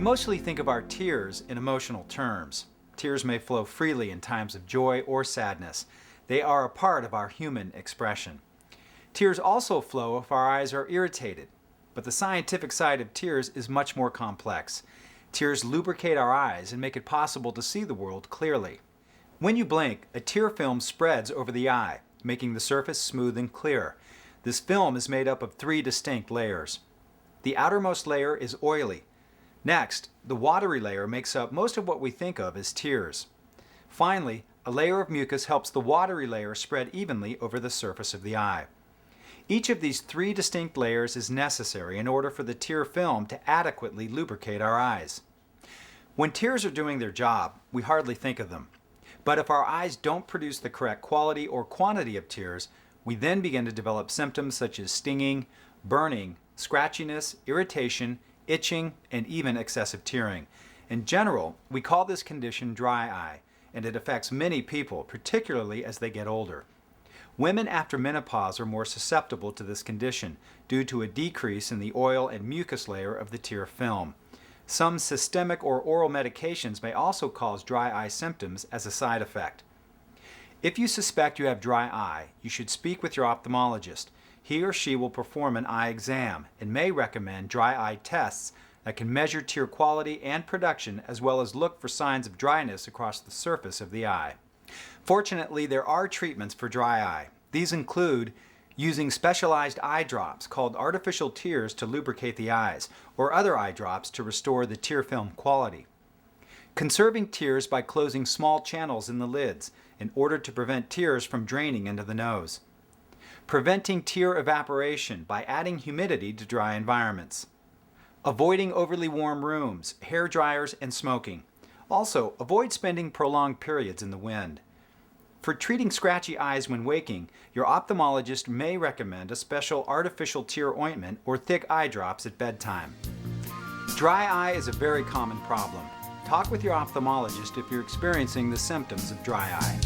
We mostly think of our tears in emotional terms. Tears may flow freely in times of joy or sadness. They are a part of our human expression. Tears also flow if our eyes are irritated, but the scientific side of tears is much more complex. Tears lubricate our eyes and make it possible to see the world clearly. When you blink, a tear film spreads over the eye, making the surface smooth and clear. This film is made up of 3 distinct layers. The outermost layer is oily. Next, the watery layer makes up most of what we think of as tears. Finally, a layer of mucus helps the watery layer spread evenly over the surface of the eye. Each of these 3 distinct layers is necessary in order for the tear film to adequately lubricate our eyes. When tears are doing their job, we hardly think of them. But if our eyes don't produce the correct quality or quantity of tears, we then begin to develop symptoms such as stinging, burning, scratchiness, irritation, itching, and even excessive tearing. In general, we call this condition dry eye, and it affects many people, particularly as they get older. Women after menopause are more susceptible to this condition due to a decrease in the oil and mucus layer of the tear film. Some systemic or oral medications may also cause dry eye symptoms as a side effect. If you suspect you have dry eye, you should speak with your ophthalmologist. He or she will perform an eye exam and may recommend dry eye tests that can measure tear quality and production as well as look for signs of dryness across the surface of the eye. Fortunately, there are treatments for dry eye. These include using specialized eye drops called artificial tears to lubricate the eyes, or other eye drops to restore the tear film quality. Conserving tears by closing small channels in the lids in order to prevent tears from draining into the nose. Preventing tear evaporation by adding humidity to dry environments. Avoiding overly warm rooms, hair dryers, and smoking. Also, avoid spending prolonged periods in the wind. For treating scratchy eyes when waking, your ophthalmologist may recommend a special artificial tear ointment or thick eye drops at bedtime. Dry eye is a very common problem. Talk with your ophthalmologist if you're experiencing the symptoms of dry eye.